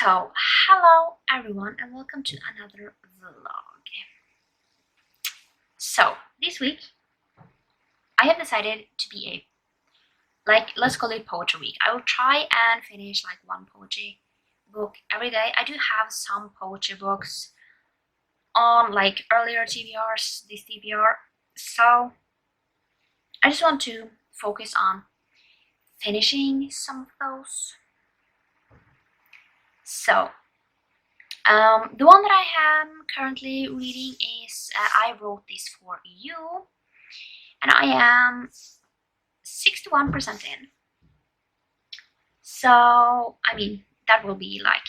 So, hello everyone and welcome to another vlog. So, this week I have decided to be let's call it poetry week. I will try and finish like one poetry book every day. I do have some poetry books on like earlier TBRs, this TBR. So, I just want to focus on finishing some of those. So, the one that I am currently reading is I Wrote This For You, and I am 61% in. So, I mean, that will be like,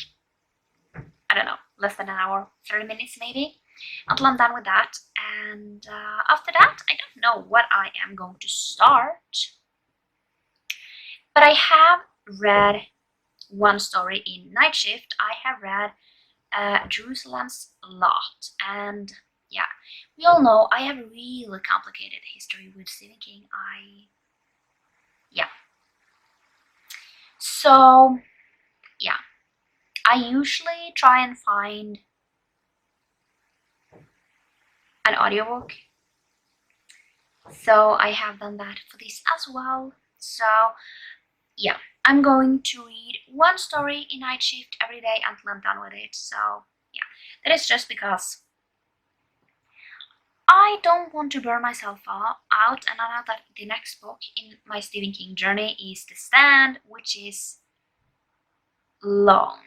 I don't know, less than an hour, 30 minutes maybe, until I'm done with that. And after that, I don't know what I am going to start. But I have read one story in Night Shift. I have read Jerusalem's Lot, and yeah, we all know I have a really complicated history with Stephen King. So yeah, I usually try and find an audiobook, so I have done that for this as well. So yeah, I'm going to read one story in Night Shift every day until I'm done with it. So yeah, that is just because I don't want to burn myself out, and I know that the next book in my Stephen King journey is The Stand, which is long.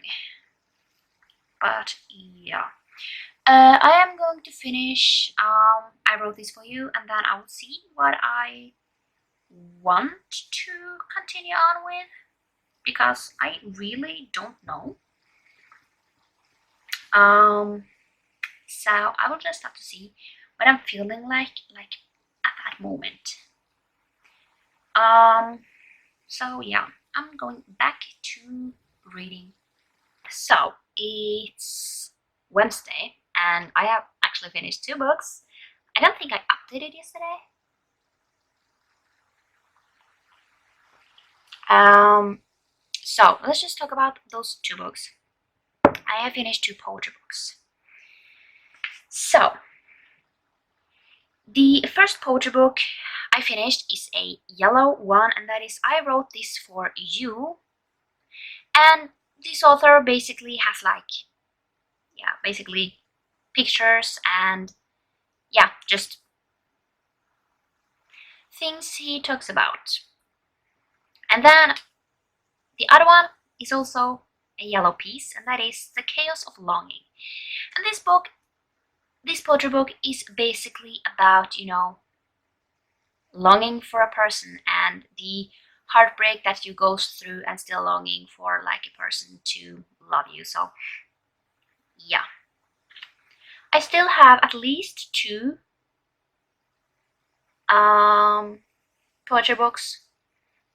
But yeah, I am going to finish I Wrote This For You, and then I will see what I want to continue on with, because I really don't know. So I will just have to see what I'm feeling like at that moment. So yeah, I'm going back to reading. So it's Wednesday and I have actually finished 2 books. I don't think I updated yesterday. So let's just talk about those 2 books. I have finished 2 poetry books. So the first poetry book I finished is a yellow one, and that is I Wrote This For You. And this author basically has basically pictures and just things he talks about. And then the other one is also a yellow piece, and that is The Chaos of Longing. And this poetry book is basically about, longing for a person and the heartbreak that you go through and still longing for like a person to love you. So yeah, I still have at least 2 poetry books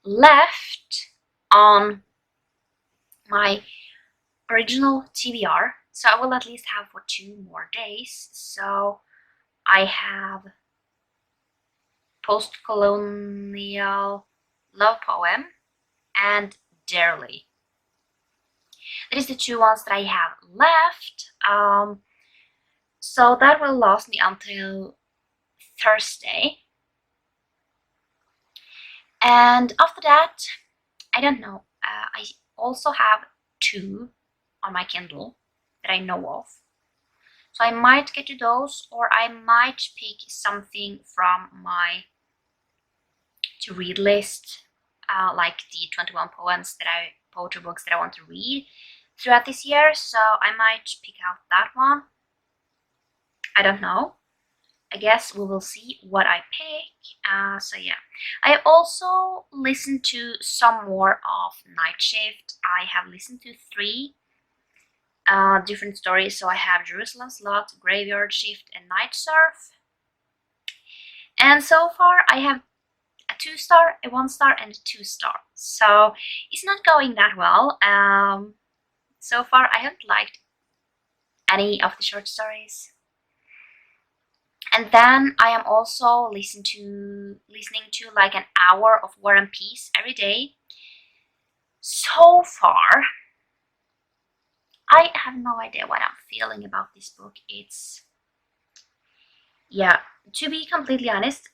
left on my original TBR, so I will at least have for 2 more days. So I have Postcolonial Love Poem and Dearly. That is the 2 ones that I have left. So that will last me until Thursday. And after that, I don't know. I also have 2 on my Kindle that I know of. So I might get to those, or I might pick something from my to read list, like the 21 poetry books that I want to read throughout this year. So I might pick out that one. I don't know. I guess we will see what I pick. So yeah, I also listened to some more of Night Shift. I have listened to 3 different stories. So I have Jerusalem's Lot, Graveyard Shift, and Night Surf. And so far I have a 2-star, a 1-star, and a 2-star. So it's not going that well. So far I haven't liked any of the short stories. And then I am also listening to like an hour of War and Peace every day. So far, I have no idea what I'm feeling about this book. It's, yeah, to be completely honest,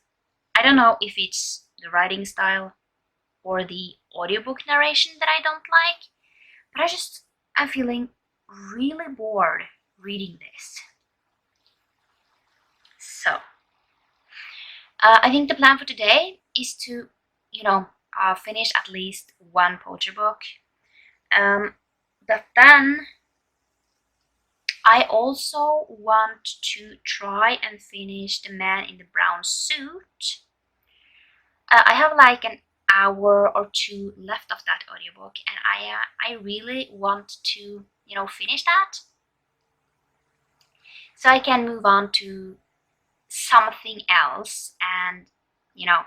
I don't know if it's the writing style or the audiobook narration that I don't like, but I'm feeling really bored reading this. So, I think the plan for today is to, finish at least one poetry book. But then I also want to try and finish The Man in the Brown Suit. I have like an hour or two left of that audiobook, and I really want to, finish that, so I can move on to something else and, yeah,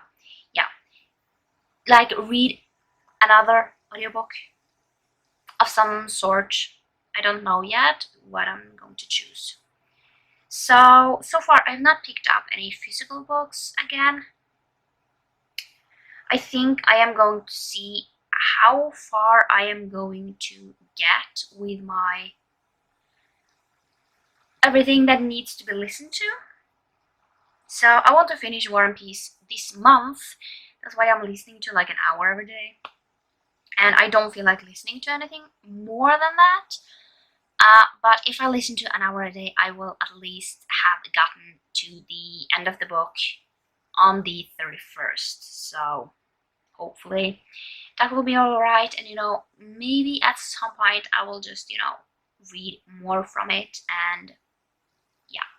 like read another audiobook of some sort. I don't know yet what I'm going to choose. So far I've not picked up any physical books again. I think I am going to see how far I am going to get with my everything that needs to be listened to. So I want to finish War and Peace this month. That's why I'm listening to like an hour every day. And I don't feel like listening to anything more than that. But if I listen to an hour a day, I will at least have gotten to the end of the book on the 31st. So hopefully that will be alright. And maybe at some point I will just, read more from it. And yeah,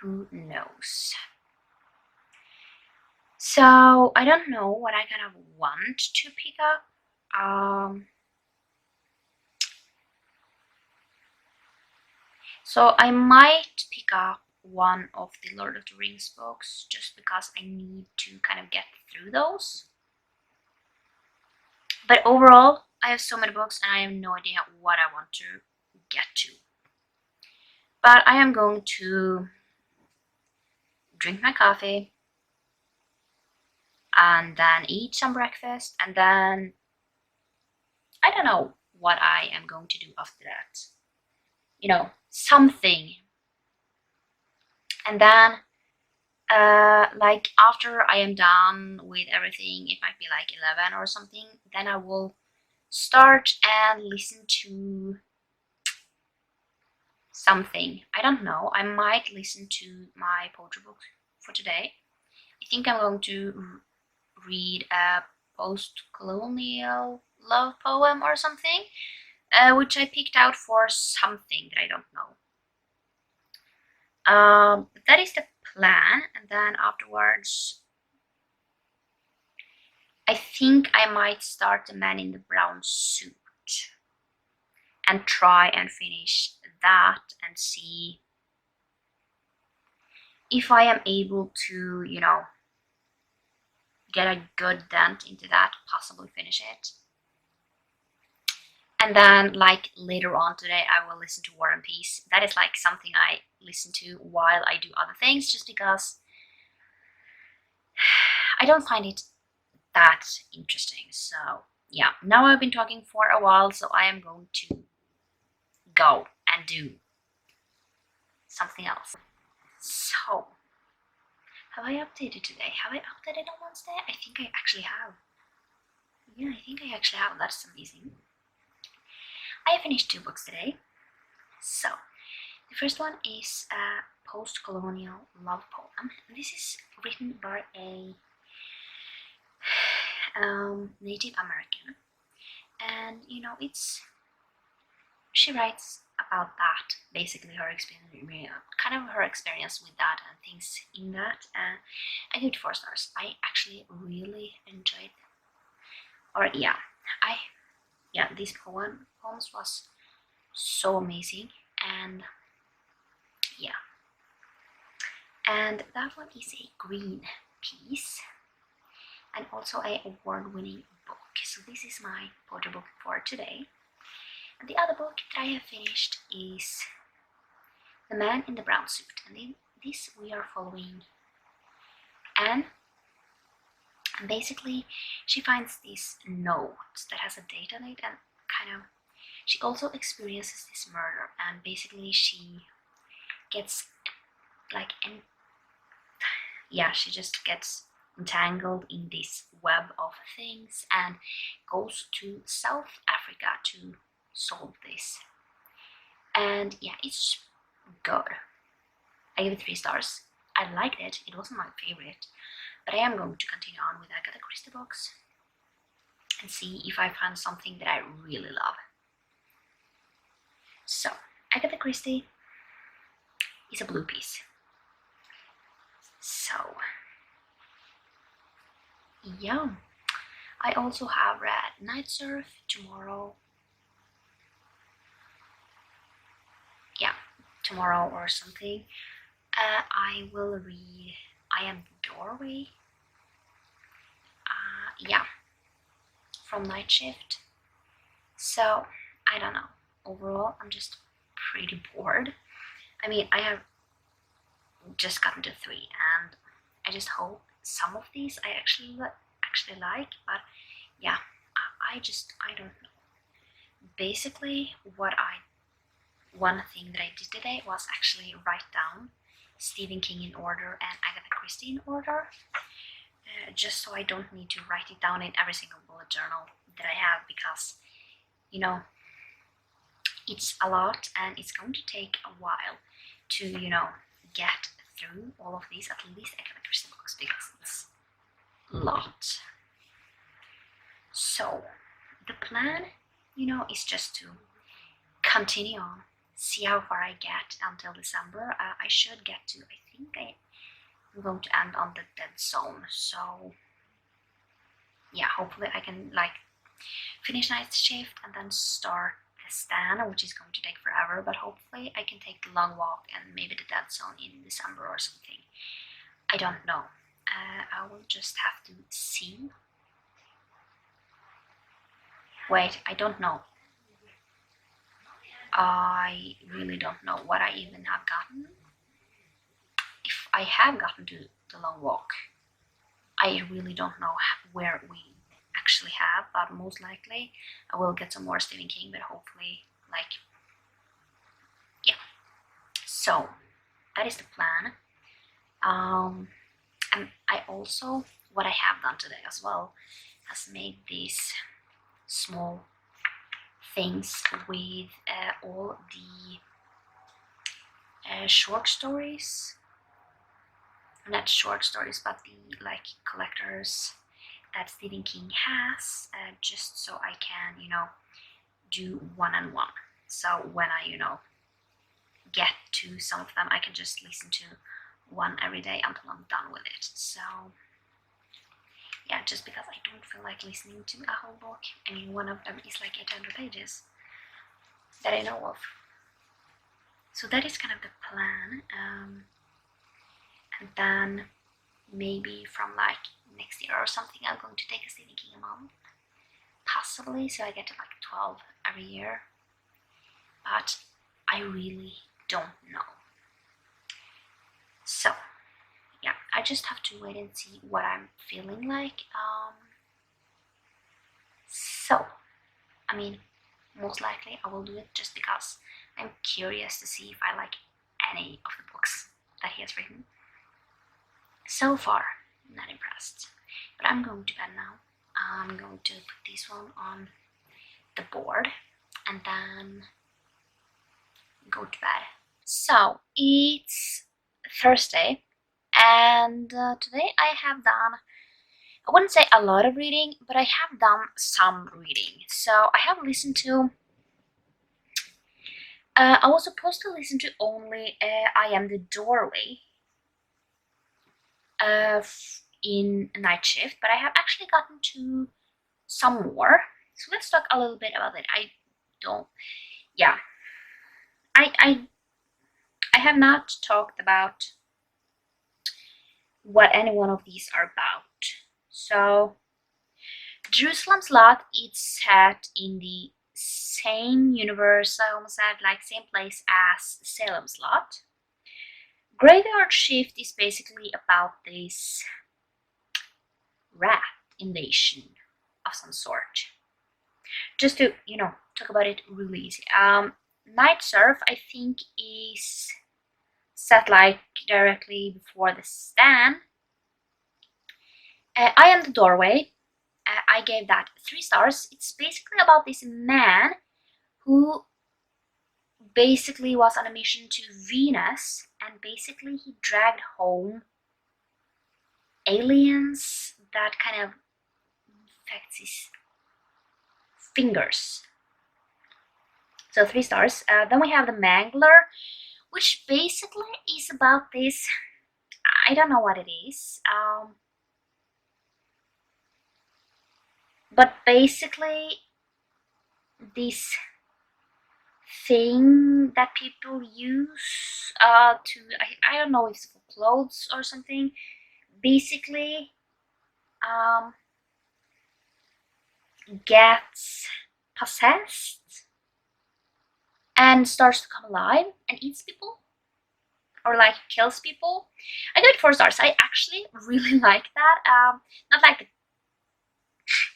who knows. So I don't know what I kind of want to pick up. So I might pick up one of the Lord of the Rings books just because I need to kind of get through those. But overall, I have so many books and I have no idea what I want to get to. But I am going to drink my coffee and then eat some breakfast, and then I don't know what I am going to do after that. Something. And then like after I am done with everything, it might be like 11 or something, then I will start and listen to something. I don't know. I might listen to my poetry book for today. I think I'm going to read a Postcolonial love poem or something, which I picked out for something that I don't know. That is the plan, and then afterwards I think I might start The Man in the Brown Suit and try and finish that and see if I am able to, get a good dent into that, possibly finish it. And then like later on today I will listen to War and Peace. That is like something I listen to while I do other things, just because I don't find it that interesting. So yeah, now I've been talking for a while, so I am going to go and do something else. So have I updated today? Have I updated on Wednesday? I think I actually have. Yeah, I think I actually have. That's amazing. I finished 2 books today. So the first one is a post-colonial love poem. This is written by a Native American, and she writes about that, basically her experience, kind of her experience with that and things in that. I give it 4 stars. I actually really enjoyed, these poems was so amazing, and yeah, and that one is a green piece and also a award-winning book. So this is my poetry book for today. And the other book that I have finished is The Man in the Brown Suit, and in this we are following Anne. And basically she finds this note that has a date on it, and kind of she also experiences this murder, and basically she gets like, she just gets entangled in this web of things and goes to South Africa to solve this. And yeah, it's good. I give it 3 stars. I liked it. It wasn't my favorite, but I am going to continue on with Agatha Christie books and see if I find something that I really love. So, Agatha Christie is a blue piece. So, yeah. I also have read Night Surf tomorrow. Yeah, tomorrow or something. I will read I Am the Doorway. Yeah, from Night Shift. So, I don't know. Overall, I'm just pretty bored. I mean, I have just gotten to 3, and I just hope some of these I actually like, but yeah, I don't know. Basically, one thing that I did today was actually write down Stephen King in order and Agatha Christie in order, just so I don't need to write it down in every single bullet journal that I have, because, you know, it's a lot and it's going to take a while to, get through all of these, at least Agatha Christie books, because it's a lot. So, the plan, is just to continue on, see how far I get until December. I should get to, I think I'm going to end on the Dead Zone, so yeah, hopefully I can finish Night Shift and then start the Stand, which is going to take forever, but hopefully I can take the Long Walk and maybe the Dead Zone in December or something. I don't know. I will just have to see. Wait, I don't know. I really don't know what I even have gotten. If I have gotten to the Long Walk, I really don't know where we actually have, but most likely I will get some more Stephen King, but hopefully, yeah. So, that is the plan. And I also, what I have done today as well, has made these small things with all the short stories, not short stories, but the collectors that Stephen King has, just so I can, do one-on-one. So when I, get to some of them, I can just listen to one every day until I'm done with it. So yeah, just because I don't feel like listening to a whole book. I mean, one of them is 800 pages that I know of. So that is kind of the plan. And then maybe from next year or something, I'm going to take a Stephen King a month, possibly, so I get to 12 every year. But I really don't know. So yeah, I just have to wait and see what I'm feeling like. So, I mean, most likely I will do it just because I'm curious to see if I like any of the books that he has written. So far, not impressed. But I'm going to bed now. I'm going to put this one on the board and then go to bed. So, it's Thursday. And today I have done, I wouldn't say a lot of reading, but I have done some reading. So I have listened to, I was supposed to listen to only I Am the Doorway in Night Shift, but I have actually gotten to some more. So let's talk a little bit about it. I have not talked about what any one of these are about. So, Jerusalem's Lot, it's set in the same universe, I almost said, same place as Salem's Lot. Graveyard Shift is basically about this rat invasion of some sort. Just to, talk about it really easy. Night Surf, I think, is set like directly before the stand. I Am the Doorway. I gave that 3 stars. It's basically about this man who basically was on a mission to Venus, and basically he dragged home aliens that kind of affects his fingers. So 3 stars. Then we have The Mangler, which basically is about this. I don't know what it is. But basically this thing that people use to, I don't know if it's for clothes or something, basically gets possessed and starts to come alive and eats people, or like kills people. I give it 4 stars. I actually really like that. Not like the,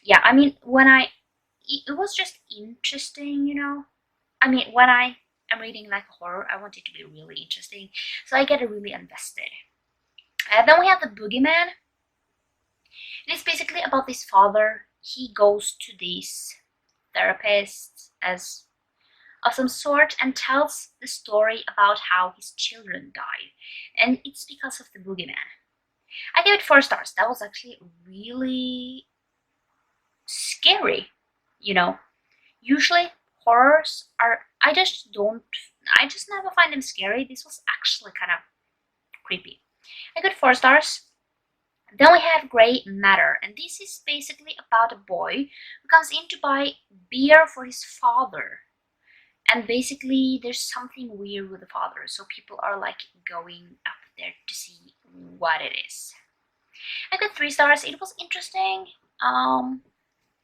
yeah, I mean, it was just interesting, you know. I mean, when I am reading like a horror, I want it to be really interesting, so I get really invested. Then we have The Boogeyman. It's basically about this father. He goes to this therapist as of some sort and tells the story about how his children died, and it's because of the Boogeyman. I give it 4 stars. That was actually really scary, you know. Usually horrors are, I just never find them scary. This was actually kind of creepy. I got 4 stars. Then we have Grey Matter, and this is basically about a boy who comes in to buy beer for his father. And basically there's something weird with the father, so people are like going up there to see what it is. I got 3 stars. It was interesting.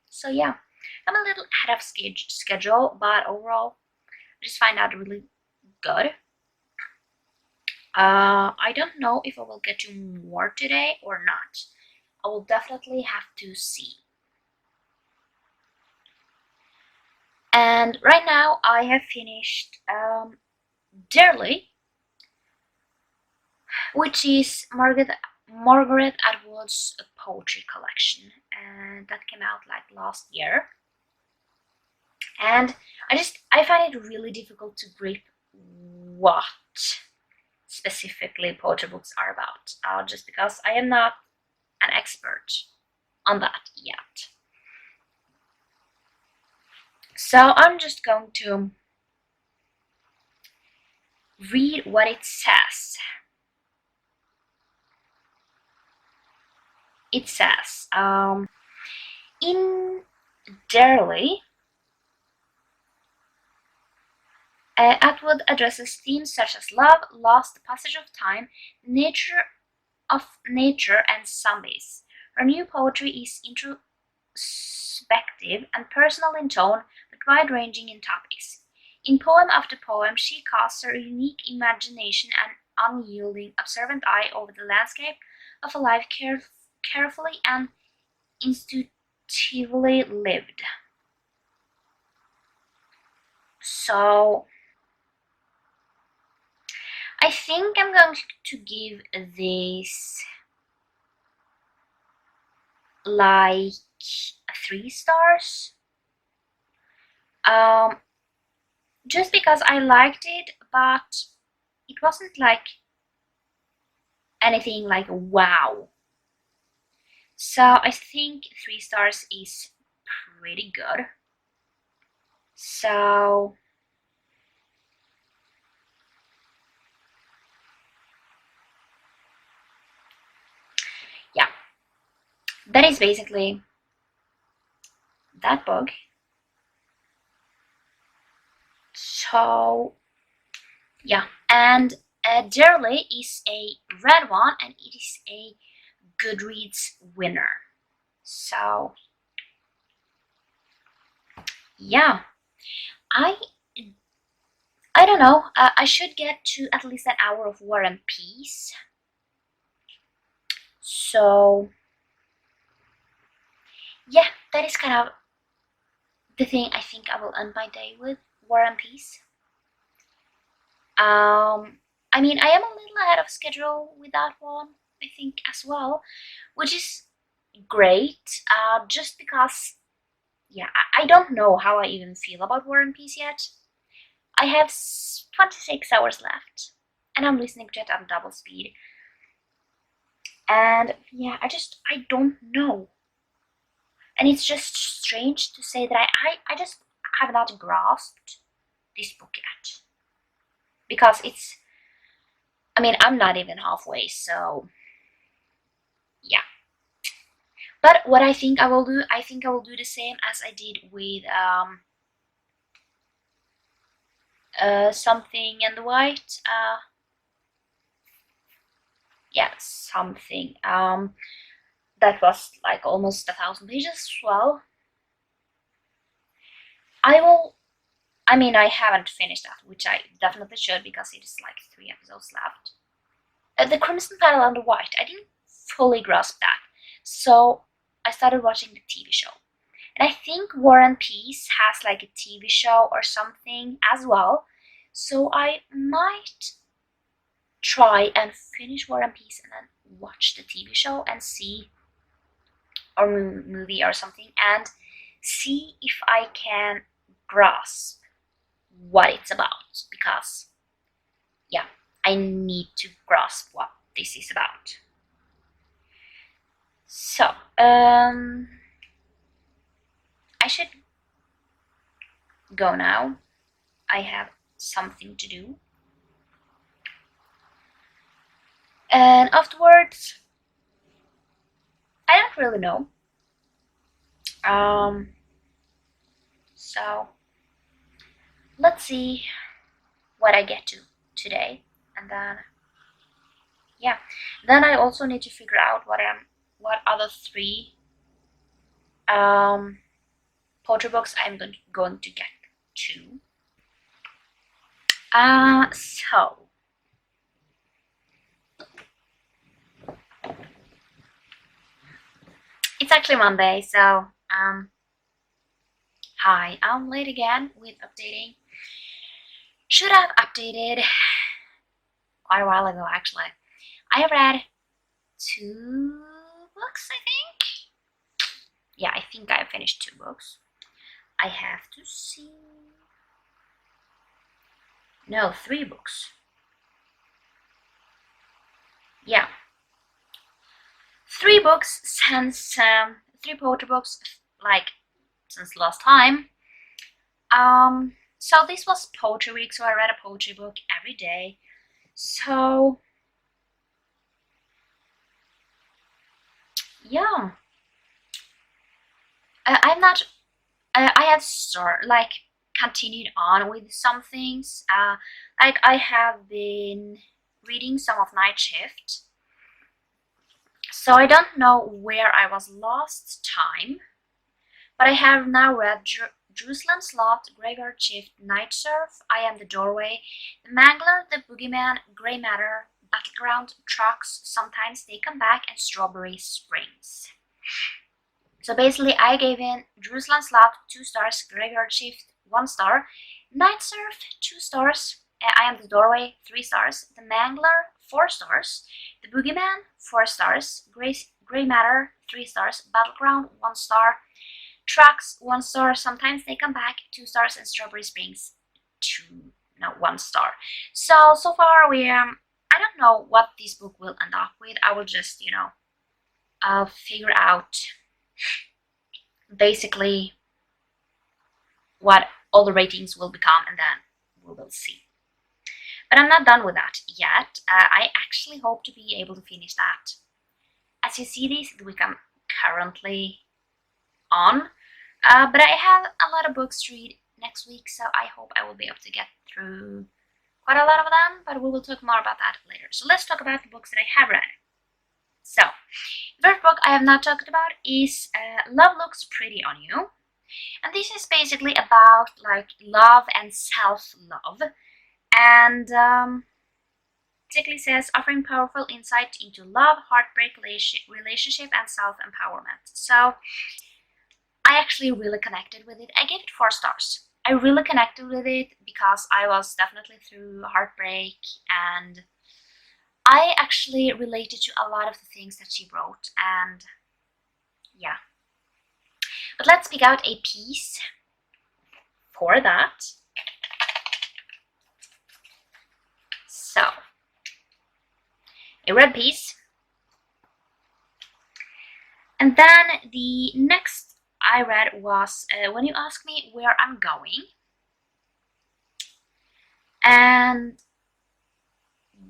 So yeah, I'm a little ahead of schedule, but overall I just find that really good. I don't know if I will get to more today or not. I will definitely have to see. And right now I have finished Dearly, which is Margaret Atwood's poetry collection, and that came out like last year. And I find it really difficult to grip what specifically poetry books are about, just because I am not an expert on that yet. So I'm just going to read what it says. It says, in Dearly, Atwood addresses themes such as love, loss, the passage of time, nature, and zombies. Her new poetry is introspective and personal in tone, but wide-ranging in topics. In poem after poem, she casts her unique imagination and unyielding, observant eye over the landscape of a life carefully and intuitively lived. So I think I'm going to give this like 3 stars. Just because I liked it, but it wasn't like anything like wow. So I think 3 stars is pretty good. So yeah, that is basically that book. So yeah, and Dearly is a red one, and it is a Goodreads winner. So yeah, I don't know. I should get to at least an hour of War and Peace. So yeah, that is kind of the thing I think I will end my day with, War and Peace. I mean, I am a little ahead of schedule with that one, I think, as well, which is great, just because, yeah, I don't know how I even feel about War and Peace yet. I have 26 hours left, and I'm listening to it on double speed. And yeah, I don't know. And it's just strange to say that I just have not grasped this book yet. Because it's, I mean, I'm not even halfway, so yeah. But what I think I will do, I think I will do the same as I did with Something in the White. Yeah, something. That was like almost 1,000 pages as well. I mean, I haven't finished that, which I definitely should because it is like 3 episodes left. The Crimson Petal and the White, I didn't fully grasp that. So I started watching the TV show. And I think War and Peace has like a TV show or something as well. So I might try and finish War and Peace and then watch the TV show and see, or movie or something, and see if I can grasp what it's about, because yeah, I need to grasp what this is about. So I should go now. I have something to do, and afterwards I don't really know. So let's see what I get to today, and then yeah, then I also need to figure out what other 3 poetry books I'm going to get to. So it's actually Monday, so hi, I'm late again with updating. Should have updated quite a while ago, actually. I have read 2 books, I think. Yeah, I think I finished 2 books. I have to see. No, 3 books. Yeah. 3 books since 3 poetry books, like since last time. So this was poetry week, so I read a poetry book every day. So yeah, I'm not. I have continued on with some things. Like I have been reading some of Night Shift. So I don't know where I was last time, but I have now read Jerusalem Slot, Graveyard Shift, Night Surf, I Am the Doorway, The Mangler, The Boogeyman, Grey Matter, Battleground, Trucks, Sometimes They Come Back, and Strawberry Springs. So basically I gave in Jerusalem Slot 2 stars, Graveyard Shift 1 star, Night Surf 2 stars, I Am the Doorway 3 stars, The Mangler 4 stars, The Boogeyman 4 stars, Grey Matter 3 stars, Battleground 1 star, Trucks 1 star, Sometimes They Come Back 2 stars, and Strawberry Springs 1 star. So far we I don't know what this book will end up with. I will just figure out basically what all the ratings will become, and then we will see. But I'm not done with that yet. I actually hope to be able to finish that. As you see, this is the week I'm currently on. But I have a lot of books to read next week, so I hope I will be able to get through quite a lot of them, but we will talk more about that later. So let's talk about the books that I have read. So, the first book I have not talked about is Love Looks Pretty on You. And this is basically about like love and self-love. And basically says offering powerful insight into love, heartbreak, relationship, and self-empowerment. So I actually really connected with it. I gave it 4 stars. I really connected with it because I was definitely through heartbreak, and I actually related to a lot of the things that she wrote, and yeah. But let's pick out a piece for that. So, a red piece. And then the next I read was When You Ask Me Where I'm Going. And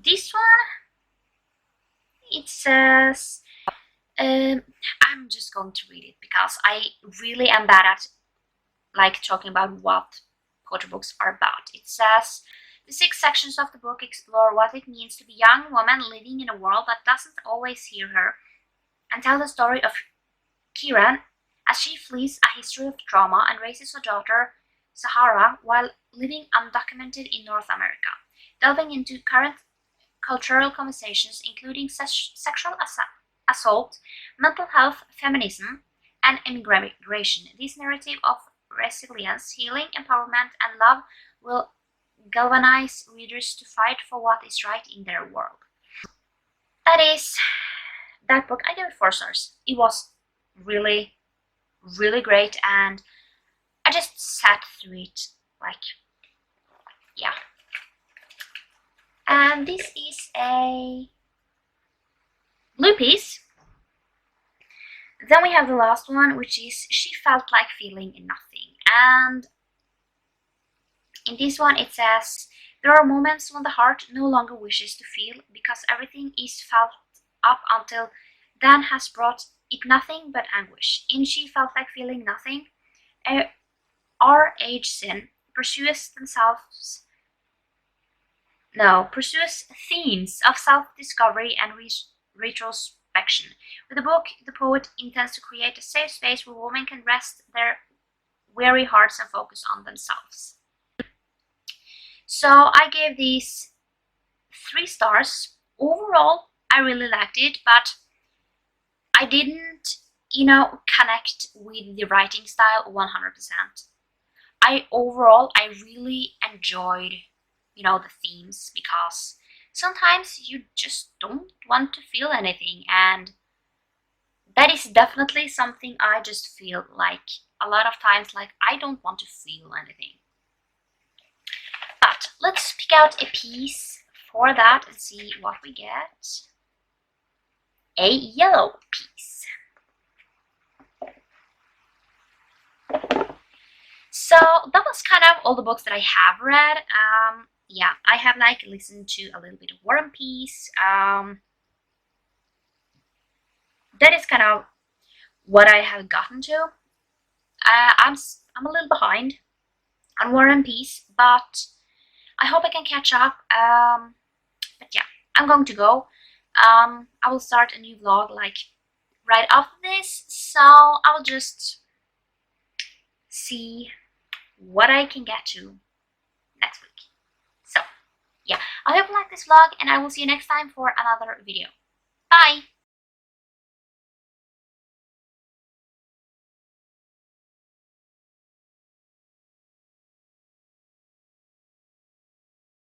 this one, it says, I'm just going to read it because I really am bad at like talking about what poetry books are about. It says, the 6 sections of the book explore what it means to be a young woman living in a world that doesn't always hear her, and tell the story of Kieran as she flees a history of trauma and raises her daughter, Sahara, while living undocumented in North America, delving into current cultural conversations including sexual assault, mental health, feminism, and immigration. This narrative of resilience, healing, empowerment, and love will galvanize readers to fight for what is right in their world. That is that book. I gave it 4 stars. It was really, really great, and I just sat through it, like, yeah. And this is a blue piece. Then we have the last one, which is She Felt Like Feeling Nothing. And in this one it says, there are moments when the heart no longer wishes to feel because everything is felt up until then has brought it nothing but anguish. In She Felt Like Feeling Nothing, our age sin pursues themes of self-discovery and retrospection. With the book, the poet intends to create a safe space where women can rest their weary hearts and focus on themselves. So I gave these 3 stars. Overall, I really liked it, but I didn't, connect with the writing style 100%. I really enjoyed, the themes, because sometimes you just don't want to feel anything, and that is definitely something I just feel like a lot of times, like I don't want to feel anything. But let's pick out a piece for that and see what we get. A yellow piece. So that was kind of all the books that I have read. Yeah, I have like listened to a little bit of War and Peace. That is kind of what I have gotten to. I'm a little behind on War and Peace, but I hope I can catch up. But yeah, I'm going to go. I will start a new vlog like right after this, so I'll just see what I can get to next week. So yeah, I hope you like this vlog, and I will see you next time for another video. Bye!